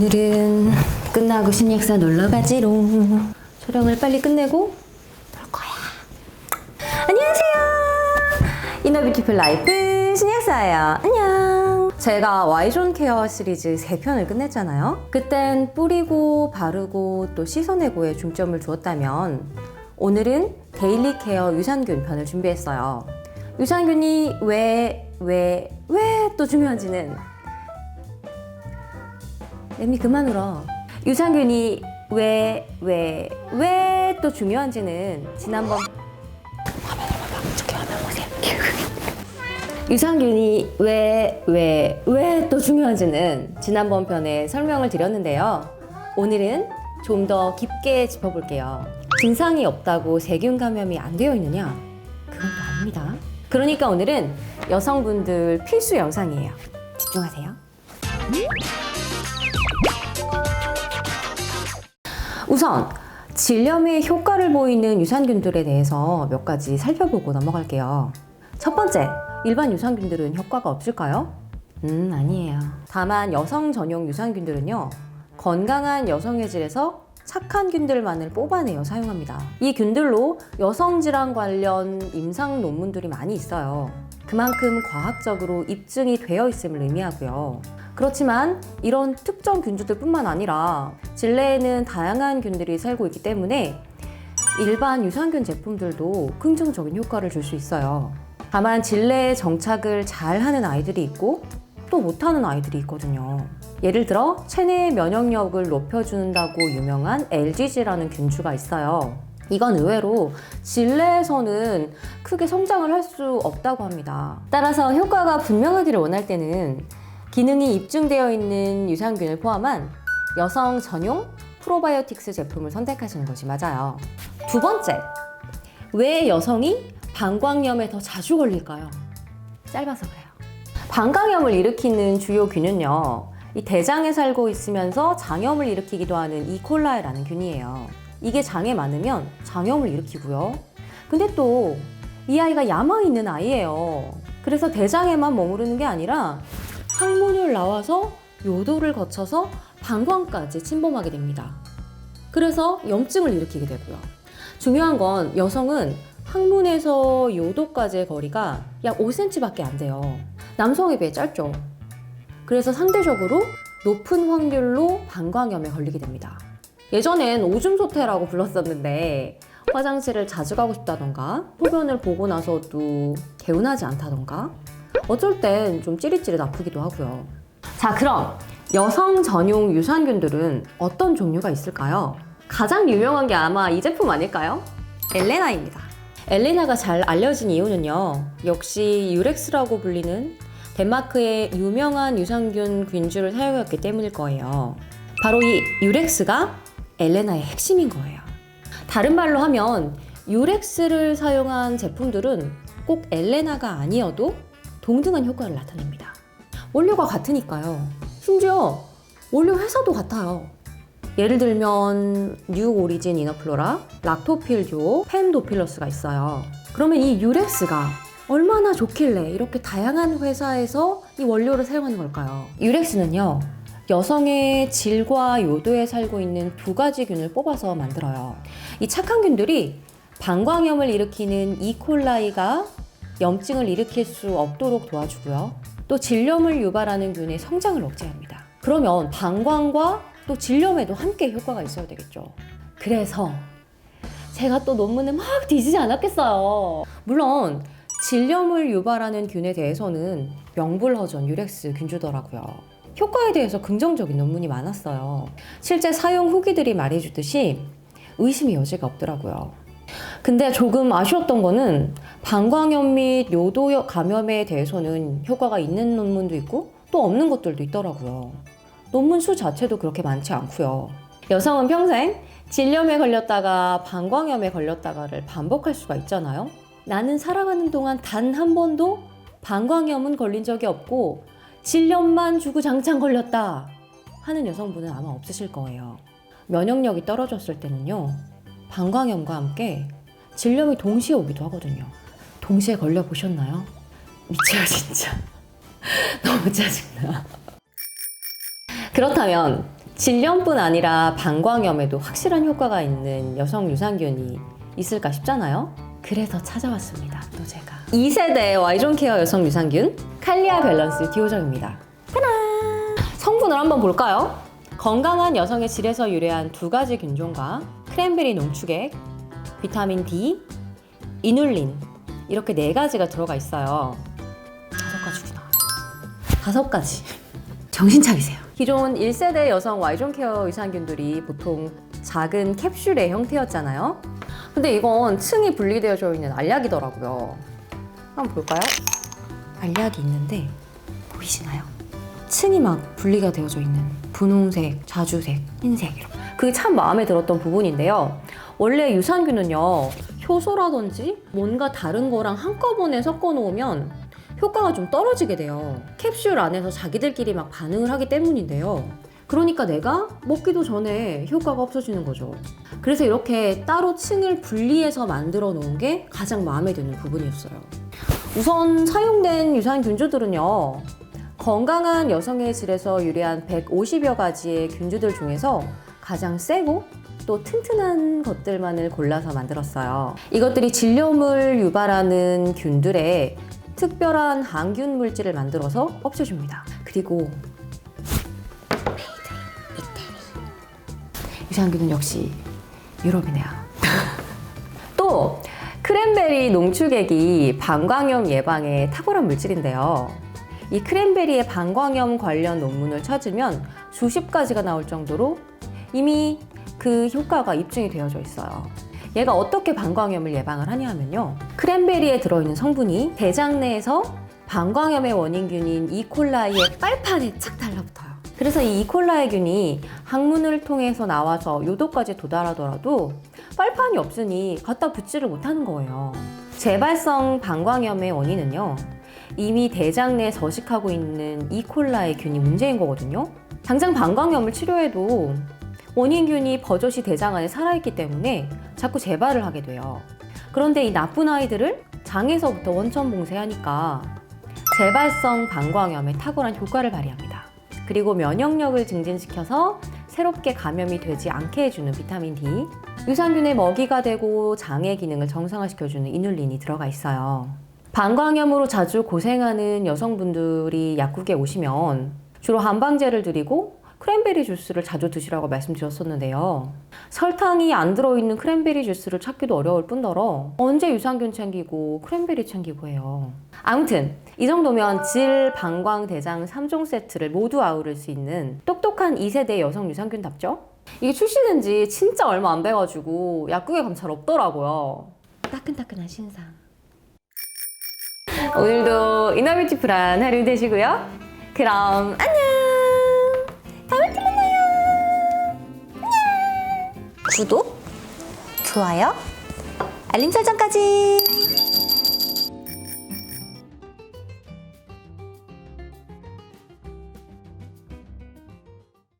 오늘은 끝나고 신약사 놀러 가지롱. 촬영을 빨리 끝내고 놀 거야. 안녕하세요. 이너뷰티풀 라이프 신약사예요. 안녕. 제가 Y존 케어 시리즈 3편을 끝냈잖아요. 그땐 뿌리고 바르고 또 씻어내고에 중점을 주었다면 오늘은 데일리 케어 유산균 편을 준비했어요. 유산균이 왜 또 중요한지는 램이 그만 울어. 유산균이 왜 또 중요한지는 지난번 화면을 보세요. 유산균이 왜 또 중요한지는 지난번 편에 설명을 드렸는데요. 오늘은 좀 더 깊게 짚어볼게요. 증상이 없다고 세균 감염이 안 되어 있느냐? 그건 또 아닙니다. 그러니까 오늘은 여성분들 필수 영상이에요. 집중하세요. 우선 질염에 효과를 보이는 유산균들에 대해서 몇 가지 살펴보고 넘어갈게요. 첫 번째, 일반 유산균들은 효과가 없을까요? 아니에요. 다만 여성 전용 유산균들은요, 건강한 여성의 질에서 착한 균들만을 뽑아내어 사용합니다. 이 균들로 여성 질환 관련 임상 논문들이 많이 있어요. 그만큼 과학적으로 입증이 되어 있음을 의미하고요. 그렇지만 이런 특정 균주들 뿐만 아니라 질내에는 다양한 균들이 살고 있기 때문에 일반 유산균 제품들도 긍정적인 효과를 줄 수 있어요. 다만 질내에 정착을 잘하는 아이들이 있고 또 못하는 아이들이 있거든요. 예를 들어 체내 면역력을 높여준다고 유명한 LGG라는 균주가 있어요. 이건 의외로 질내에서는 크게 성장을 할 수 없다고 합니다. 따라서 효과가 분명하기를 원할 때는 기능이 입증되어 있는 유산균을 포함한 여성 전용 프로바이오틱스 제품을 선택하시는 것이 맞아요. 두 번째, 왜 여성이 방광염에 더 자주 걸릴까요? 짧아서 그래요. 방광염을 일으키는 주요 균은요, 이 대장에 살고 있으면서 장염을 일으키기도 하는 이콜라이라는 균이에요. 이게 장에 많으면 장염을 일으키고요. 근데 또 이 아이가 야망이 있는 아이예요. 그래서 대장에만 머무르는 게 아니라 항문을 나와서 요도를 거쳐서 방광까지 침범하게 됩니다. 그래서 염증을 일으키게 되고요. 중요한 건 여성은 항문에서 요도까지의 거리가 약 5cm밖에 안 돼요. 남성에 비해 짧죠. 그래서 상대적으로 높은 확률로 방광염에 걸리게 됩니다. 예전엔 오줌 소태라고 불렀었는데 화장실을 자주 가고 싶다던가 소변을 보고 나서도 개운하지 않다던가 어쩔 땐 좀 찌릿찌릿 아프기도 하고요. 자, 그럼 여성 전용 유산균들은 어떤 종류가 있을까요? 가장 유명한 게 아마 이 제품 아닐까요? 엘레나입니다. 엘레나가 잘 알려진 이유는요, 역시 유렉스라고 불리는 덴마크의 유명한 유산균 균주를 사용했기 때문일 거예요. 바로 이 유렉스가 엘레나의 핵심인 거예요. 다른 말로 하면 유렉스를 사용한 제품들은 꼭 엘레나가 아니어도 동등한 효과를 나타냅니다. 원료가 같으니까요. 심지어 원료 회사도 같아요. 예를 들면 뉴 오리진 이너플로라, 락토필 듀오, 펜도필러스가 있어요. 그러면 이 유렉스가 얼마나 좋길래 이렇게 다양한 회사에서 이 원료를 사용하는 걸까요? 유렉스는요, 여성의 질과 요도에 살고 있는 2가지 균을 뽑아서 만들어요. 이 착한 균들이 방광염을 일으키는 이콜라이가 염증을 일으킬 수 없도록 도와주고요. 또 질염을 유발하는 균의 성장을 억제합니다. 그러면 방광과 또 질염에도 함께 효과가 있어야 되겠죠. 그래서 제가 또 논문을 막 뒤지지 않았겠어요. 물론 질염을 유발하는 균에 대해서는 명불허전 유렉스 균주더라고요. 효과에 대해서 긍정적인 논문이 많았어요. 실제 사용 후기들이 말해주듯이 의심의 여지가 없더라고요. 근데 조금 아쉬웠던 거는 방광염 및 요도 감염에 대해서는 효과가 있는 논문도 있고 또 없는 것들도 있더라고요. 논문 수 자체도 그렇게 많지 않고요. 여성은 평생 질염에 걸렸다가 방광염에 걸렸다가를 반복할 수가 있잖아요. 나는 살아가는 동안 단 한 번도 방광염은 걸린 적이 없고 질염만 주구장창 걸렸다 하는 여성분은 아마 없으실 거예요. 면역력이 떨어졌을 때는요, 방광염과 함께 질염이 동시에 오기도 하거든요. 동시에 걸려보셨나요? 미쳐요 진짜. 너무 짜증나. 그렇다면 질염뿐 아니라 방광염에도 확실한 효과가 있는 여성 유산균이 있을까 싶잖아요. 그래서 찾아왔습니다. 또 제가 2세대 Y존 케어 여성 유산균 칼리아 밸런스 디오정입니다. 짜란! 성분을 한번 볼까요? 건강한 여성의 질에서 유래한 2가지 균종과 크랜베리 농축액, 비타민 D, 이눌린 이렇게 4가지가 들어가 있어요. 5가지구나. 5가지. 정신 차리세요. 기존 1세대 여성 Y존 케어 유산균들이 보통 작은 캡슐의 형태였잖아요. 근데 이건 층이 분리되어져 있는 알약이더라고요. 한번 볼까요? 알약이 있는데 보이시나요? 층이 막 분리가 되어져 있는 분홍색, 자주색, 흰색 이렇게. 그게 참 마음에 들었던 부분인데요. 원래 유산균은요, 효소라든지 뭔가 다른 거랑 한꺼번에 섞어 놓으면 효과가 좀 떨어지게 돼요. 캡슐 안에서 자기들끼리 막 반응을 하기 때문인데요. 그러니까 내가 먹기도 전에 효과가 없어지는 거죠. 그래서 이렇게 따로 층을 분리해서 만들어 놓은 게 가장 마음에 드는 부분이었어요. 우선 사용된 유산균주들은요, 건강한 여성의 질에서 유래한 150여 가지의 균주들 중에서 가장 세고 또 튼튼한 것들만을 골라서 만들었어요. 이것들이 질염을 유발하는 균들의 특별한 항균 물질을 만들어서 없애줍니다. 그리고 유산균은 역시 유럽이네요. 또 크랜베리 농축액이 방광염 예방에 탁월한 물질인데요. 이 크랜베리의 방광염 관련 논문을 찾으면 수십 가지가 나올 정도로 이미 그 효과가 입증이 되어져 있어요. 얘가 어떻게 방광염을 예방을 하냐면요. 크랜베리에 들어있는 성분이 대장 내에서 방광염의 원인균인 이콜라이의 빨판에 착 달라붙어요. 그래서 이 이콜라이 균이 항문을 통해서 나와서 요도까지 도달하더라도 빨판이 없으니 갖다 붙지를 못하는 거예요. 재발성 방광염의 원인은요, 이미 대장 내에 서식하고 있는 이콜라이 균이 문제인 거거든요. 당장 방광염을 치료해도 원인균이 버젓이 대장 안에 살아있기 때문에 자꾸 재발을 하게 돼요. 그런데 이 나쁜 아이들을 장에서부터 원천 봉쇄하니까 재발성 방광염에 탁월한 효과를 발휘합니다. 그리고 면역력을 증진시켜서 새롭게 감염이 되지 않게 해주는 비타민 D, 유산균의 먹이가 되고 장의 기능을 정상화시켜주는 이눌린이 들어가 있어요. 방광염으로 자주 고생하는 여성분들이 약국에 오시면 주로 한방제를 드리고 크랜베리 주스를 자주 드시라고 말씀드렸었는데요. 설탕이 안 들어있는 크랜베리 주스를 찾기도 어려울 뿐더러 언제 유산균 챙기고 크랜베리 챙기고 해요. 아무튼 이 정도면 질, 방광, 대장 3종 세트를 모두 아우를 수 있는 똑똑한 2세대 여성 유산균답죠? 이게 출시된 지 진짜 얼마 안 돼가지고 약국에 가면 잘 없더라고요. 따끈따끈한 신상. 오늘도 이너뷰티풀한 하루 되시고요. 그럼 안녕! 다음에 또 만나요. 안녕. 구독, 좋아요, 알림 설정까지.